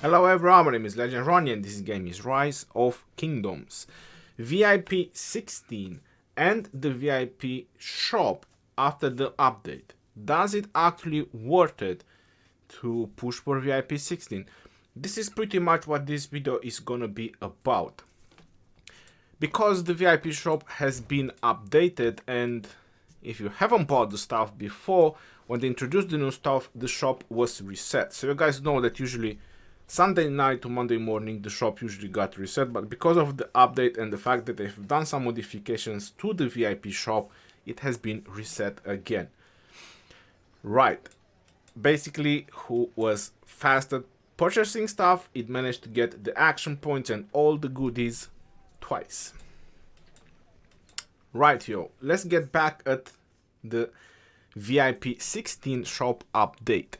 Hello everyone, my name is Legend Ronnie and this game is Rise of Kingdoms. VIP 16 and the VIP shop after the update. Does it actually worth it to push for VIP 16? This is pretty much what this video is gonna be about. Because the VIP shop has been updated, and if you haven't bought the stuff before, when they introduced the new stuff, the shop was reset. So you guys know that usually Sunday night to Monday morning the shop usually got reset, but because of the update and the fact that they've done some modifications to the VIP shop, it has been reset again. Right, basically who was fast at purchasing stuff, it managed to get the action points and all the goodies twice. Right, yo, let's get back at the VIP 16 shop update.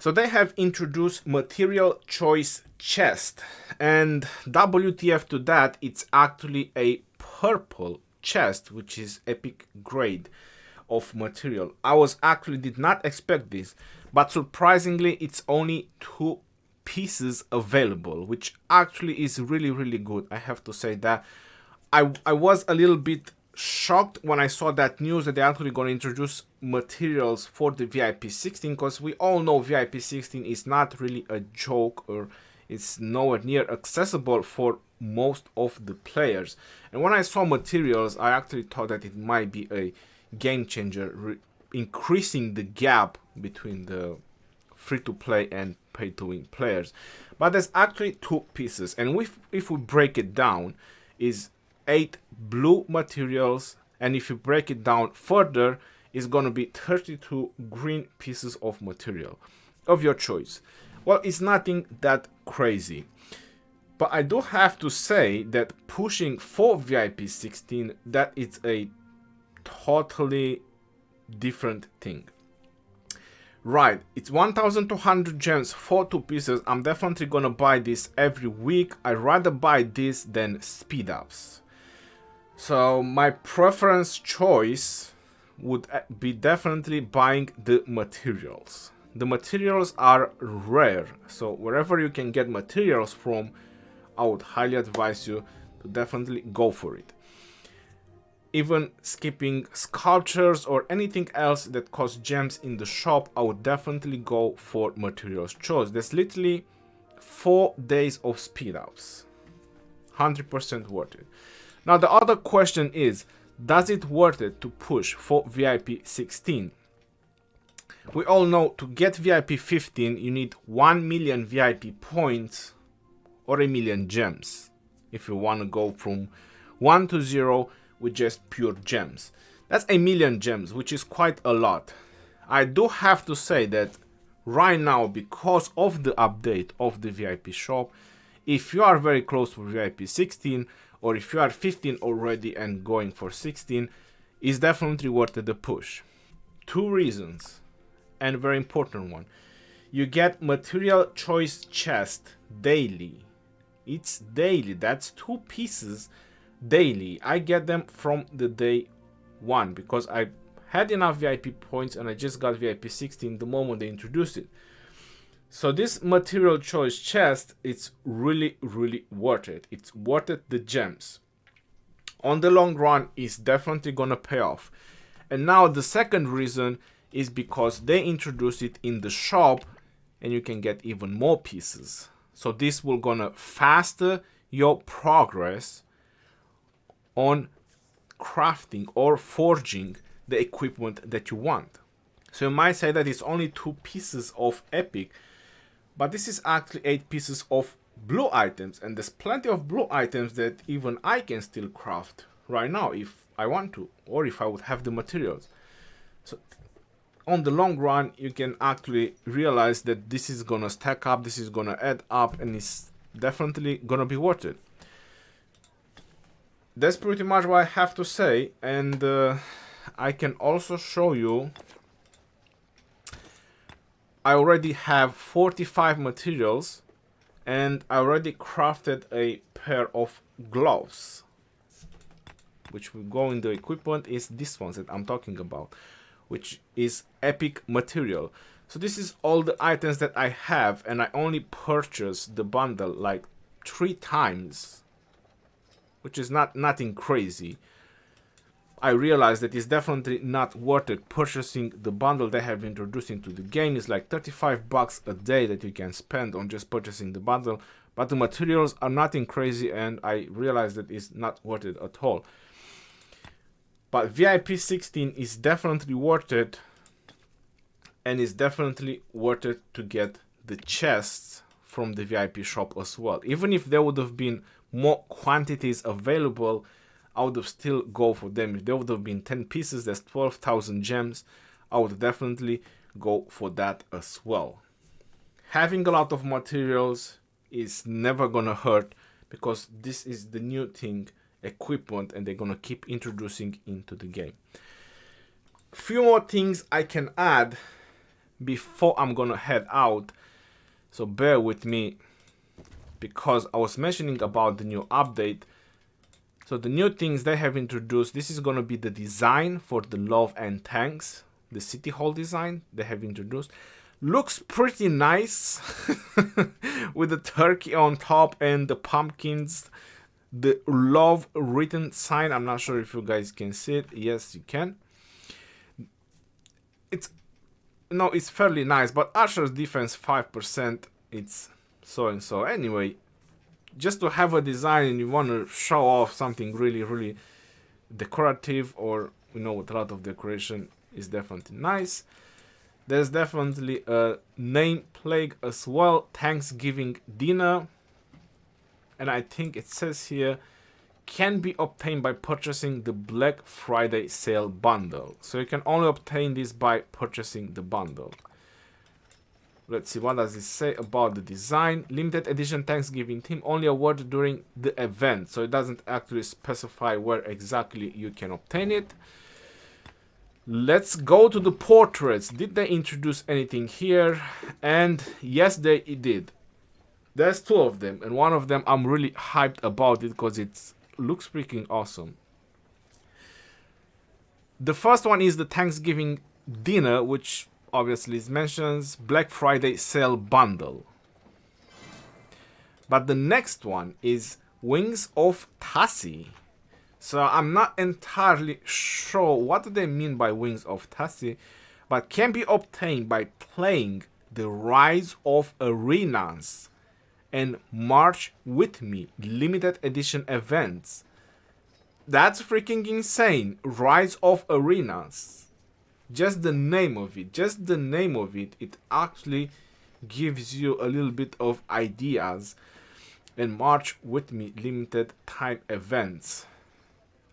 So they have introduced material choice chest, and WTF to that, it's actually a purple chest, which is epic grade of material. I did not expect this, but surprisingly it's only 2 pieces available, which actually is really good. I have to say that I was a little bit shocked when I saw that news that they're actually going to introduce materials for the VIP 16, because we all know VIP 16 is not really a joke, or it's nowhere near accessible for most of the players. And when I saw materials, I actually thought that it might be a game changer, increasing the gap between the free-to-play and pay-to-win players. But there's actually 2 pieces, and if we break it down, is 8 blue materials, and if you break it down further, it's gonna be 32 green pieces of material of your choice. Well, it's nothing that crazy, but I do have to say that pushing for VIP 16, that it's a totally different thing. Right, it's 1200 gems for 2 pieces. I'm definitely gonna buy this every week. I'd rather buy this than speed ups. So my preference choice would be definitely buying the materials. The materials are rare, so wherever you can get materials from, I would highly advise you to definitely go for it. Even skipping sculptures or anything else that costs gems in the shop, I would definitely go for materials choice. There's literally 4 days of speed ups. 100% worth it. Now the other question is, does it worth it to push for VIP 16? We all know to get VIP 15 you need 1 million VIP points or 1 million gems if you want to go from 1 to 0 with just pure gems. That's 1 million gems, which is quite a lot. I do have to say that right now, because of the update of the VIP shop, if you are very close to VIP 16, or if you are 15 already and going for 16, is definitely worth the push. 2 reasons, and a very important one. You get material choice chest daily. It's daily, that's 2 pieces daily. I get them from the day 1 because I had enough VIP points and I just got VIP 16 the moment they introduced it. So this material choice chest, it's really worth it. It's worth it, the gems. On the long run, it's definitely gonna pay off. And now the second reason is because they introduced it in the shop and you can get even more pieces. So this will gonna faster your progress on crafting or forging the equipment that you want. So you might say that it's only 2 pieces of epic, but this is actually 8 pieces of blue items, and there's plenty of blue items that even I can still craft right now if I want to, or if I would have the materials. So on the long run, you can actually realize that this is gonna stack up, this is gonna add up, and it's definitely gonna be worth it. That's pretty much what I have to say, and I can also show you I already have 45 materials and I already crafted a pair of gloves, which will go in the equipment. Is this ones that I'm talking about, which is epic material. So this is all the items that I have, and I only purchased the bundle like 3 times, which is nothing crazy. I realized that it's definitely not worth it purchasing the bundle they have introduced into the game. It's like 35 bucks a day that you can spend on just purchasing the bundle, but the materials are nothing crazy, and I realized that it's not worth it at all. But VIP 16 is definitely worth it, and it's definitely worth it to get the chests from the VIP shop as well. Even if there would have been more quantities available, I would have still go for them. If there would have been 10 pieces, that's 12,000 gems. I would definitely go for that as well. Having a lot of materials is never gonna hurt, because this is the new thing, equipment, and they're gonna keep introducing into the game. Few more things I can add before I'm gonna head out, so bear with me, because I was mentioning about the new update. So the new things they have introduced, this is gonna be the design for the Love and Tanks, the City Hall design they have introduced. Looks pretty nice with the turkey on top and the pumpkins, the love written sign. I'm not sure if you guys can see it. Yes, you can. It's fairly nice, but Archer's defense 5%, it's so and so. Anyway, just to have a design and you want to show off something really decorative, or with a lot of decoration, is definitely nice. There's definitely a name plague as well, Thanksgiving dinner, and I think it says here can be obtained by purchasing the Black Friday sale bundle. So you can only obtain this by purchasing the bundle. Let's see, what does it say about the design? Limited edition Thanksgiving theme, only awarded during the event. So it doesn't actually specify where exactly you can obtain it. Let's go to the portraits. Did they introduce anything here? And yes, they did. There's 2 of them, and one of them I'm really hyped about it because it looks freaking awesome. The first one is the Thanksgiving dinner, which obviously mentions Black Friday sale bundle. But the next one is Wings of Tassie. So I'm not entirely sure what do they mean by Wings of Tassie, but can be obtained by playing the Rise of Arenas and March With Me limited edition events. That's freaking insane. Rise of Arenas. Just the name of it, it actually gives you a little bit of ideas. And March With Me limited time events.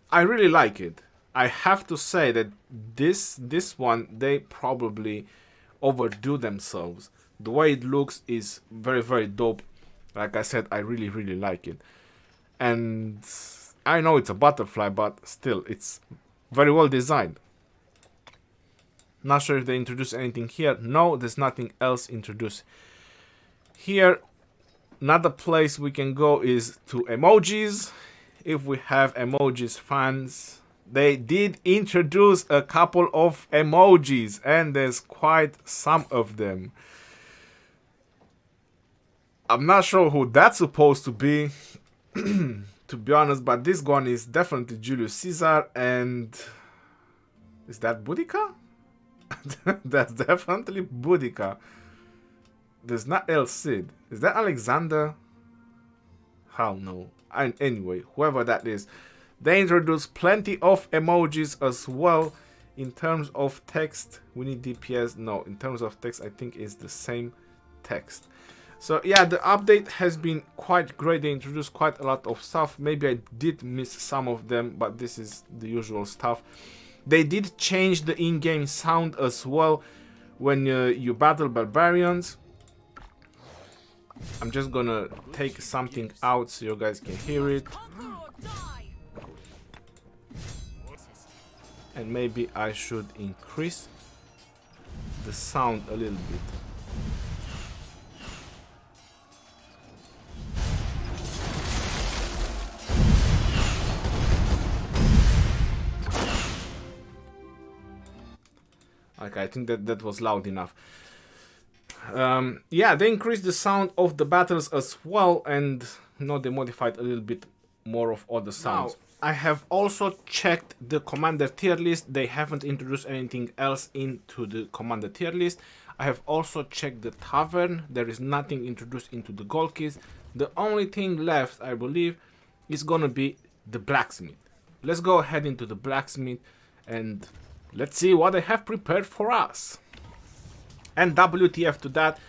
I really like it. I have to say that this one, they probably overdo themselves. The way it looks is very dope. Like I said, I really like it. And I know it's a butterfly, but still, it's very well designed. Not sure if they introduced anything here. No, there's nothing else introduced. Here, another place we can go is to emojis. If we have emojis fans, they did introduce a couple of emojis, and there's quite some of them. I'm not sure who that's supposed to be, to be honest, but this one is definitely Julius Caesar, and is that Boudica? That's definitely Boudica. There's not El Cid. Is that Alexander? Hell no. And anyway, whoever that is, they introduced plenty of emojis as well. In terms of text, we need DPS. No, in terms of text, I think it's the same text. So yeah, the update has been quite great. They introduced quite a lot of stuff. Maybe I did miss some of them, but this is the usual stuff. They did change the in-game sound as well when you battle barbarians. I'm just gonna take something out so you guys can hear it. And maybe I should increase the sound a little bit. Okay, I think that was loud enough. Yeah, they increased the sound of the battles as well, and they modified a little bit more of all the sounds. Now, I have also checked the commander tier list. They haven't introduced anything else into the commander tier list. I have also checked the tavern. There is nothing introduced into the gold keys. The only thing left, I believe, is gonna be the blacksmith. Let's go ahead into the blacksmith and let's see what they have prepared for us. And WTF to that,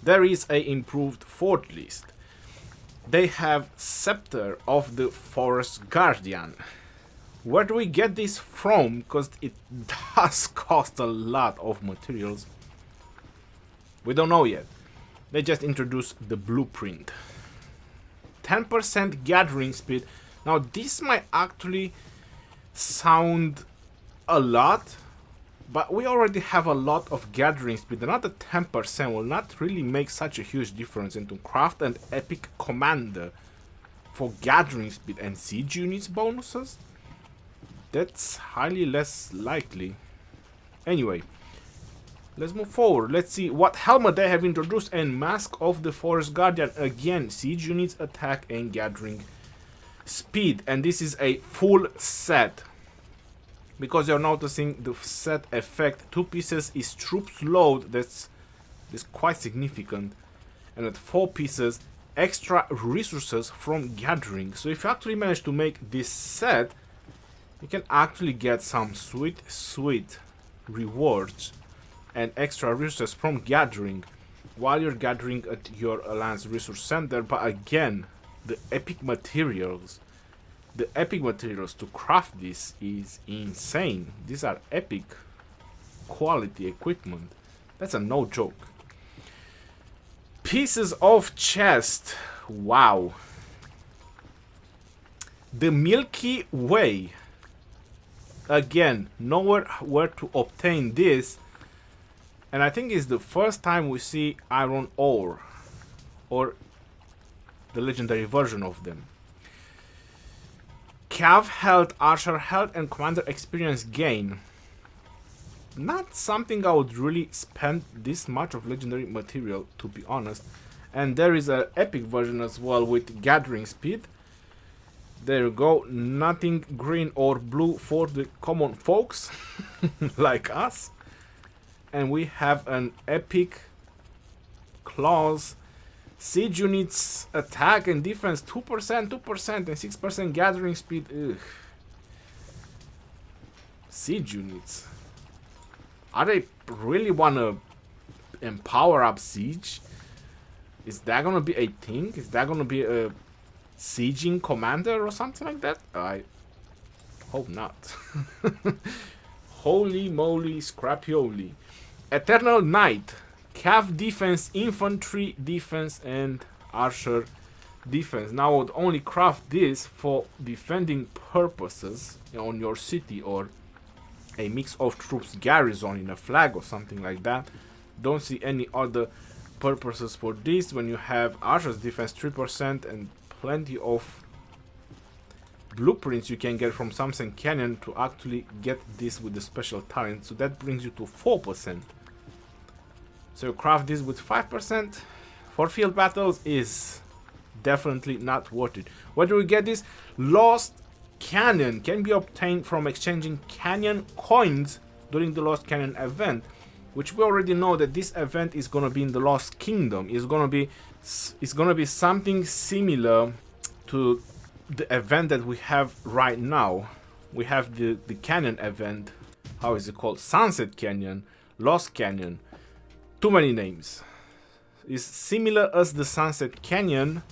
there is a improved fort list. They have Scepter of the Forest Guardian. Where do we get this from? Because it does cost a lot of materials. We don't know yet. They just introduced the blueprint. 10% gathering speed. Now this might actually sound a lot, but we already have a lot of gathering speed. Another 10% will not really make such a huge difference. And to craft an epic commander for gathering speed and siege units bonuses, that's highly less likely. Anyway, let's move forward. Let's see what helmet they have introduced. And Mask of the Forest Guardian. Again, siege units, attack, and gathering speed. And this is a full set. Because you're noticing the set effect, 2 pieces is troops load. That's quite significant. And at 4 pieces, extra resources from gathering. So if you actually manage to make this set, you can actually get some sweet rewards and extra resources from gathering while you're gathering at your Alliance Resource Center. But again, the epic materials to craft this is insane. These are epic quality equipment. That's a no joke. Pieces of chest. Wow. The Milky Way. Again, nowhere where to obtain this. And I think it's the first time we see iron ore, or the legendary version of them. Cav health, archer health, and commander experience gain. Not something I would really spend this much of legendary material, to be honest. And there is an epic version as well with gathering speed. There you go. Nothing green or blue for the common folks like us. And we have an epic clause. Siege units attack and defense 2%, 2%, and 6% gathering speed. Ugh. Siege units. Are they really wanna empower up siege? Is that gonna be a thing? Is that gonna be a sieging commander or something like that? I hope not. Holy moly, scrapioli. Eternal Knight. Cav defense, infantry defense, and archer defense. Now I would only craft this for defending purposes on your city, or a mix of troops garrison in a flag or something like that. Don't see any other purposes for this when you have archer's defense 3% and plenty of blueprints you can get from Samson Canyon to actually get this with the special talent. So that brings you to 4%. So you craft this with 5% for field battles is definitely not worth it. Where do we get this? Lost Canyon can be obtained from exchanging Canyon coins during the Lost Canyon event, which we already know that this event is gonna be in the Lost Kingdom. It's gonna be something similar to the event that we have right now. We have the Canyon event. How is it called? Sunset Canyon, Lost Canyon. Too many names. It's similar as the Sunset Canyon.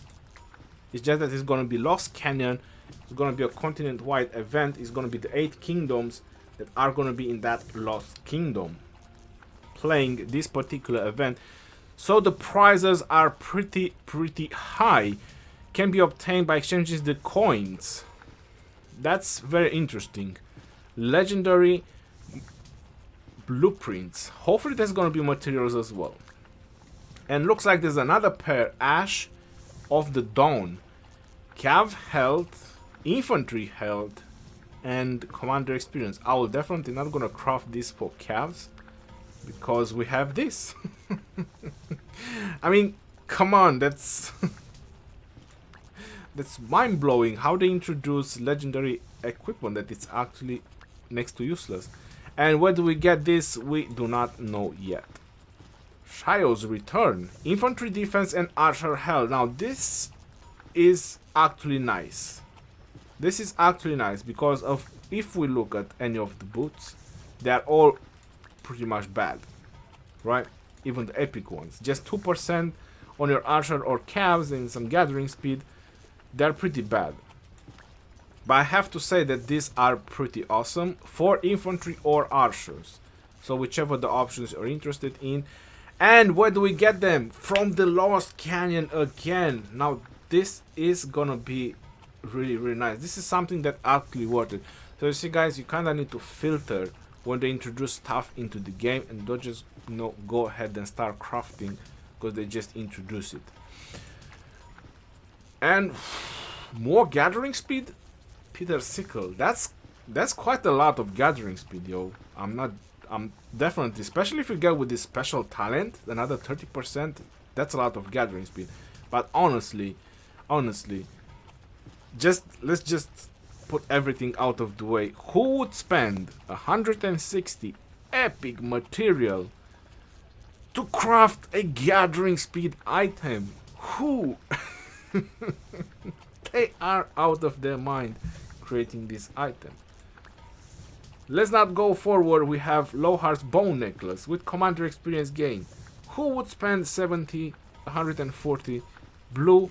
It's just that it's gonna be Lost Canyon. It's gonna be a continent-wide event. It's gonna be the 8 kingdoms that are gonna be in that Lost Kingdom playing this particular event. So the prizes are pretty high. Can be obtained by exchanging the coins. That's very interesting. Legendary blueprints. Hopefully there's gonna be materials as well. And looks like there's another pair. Ash of the Dawn. Cav health, infantry health, and commander experience. I will definitely not gonna craft this for Cavs. because we have this. I mean, come on, that's that's mind-blowing how they introduce legendary equipment that it's actually next to useless. And where do we get this? We do not know yet. Shio's return. Infantry defense and archer hell. Now this is actually nice. This is actually nice because of, if we look at any of the boots, they are all pretty much bad, right? Even the epic ones. Just 2% on your archer or cavs and some gathering speed. They're pretty bad. But I have to say that these are pretty awesome for infantry or archers. So whichever the options you're interested in. And where do we get them? From the Lost Canyon again. Now this is gonna be really, really nice. This is something that actually worth it. So you see guys, you kinda need to filter when they introduce stuff into the game and don't just, you know, go ahead and start crafting because they just introduce it. And more gathering speed. Peter Sickle, that's quite a lot of gathering speed, yo. I'm definitely, especially if you get with this special talent, another 30%, that's a lot of gathering speed. But honestly, let's just put everything out of the way. Who would spend 160 epic material to craft a gathering speed item? Who? They are out of their mind creating this item. Let's not go forward. We have Lohar's Bone Necklace with Commander Experience gain. Who would spend 70, 140 blue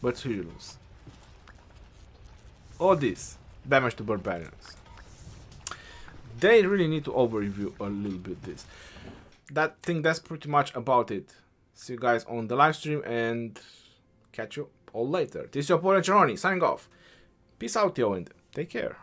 materials? All this damage to barbarians. They really need to overview a little bit this. That's pretty much about it. See you guys on the live stream and catch you all later. This is your opponent Ronnie signing off. Peace out, yo, and take care.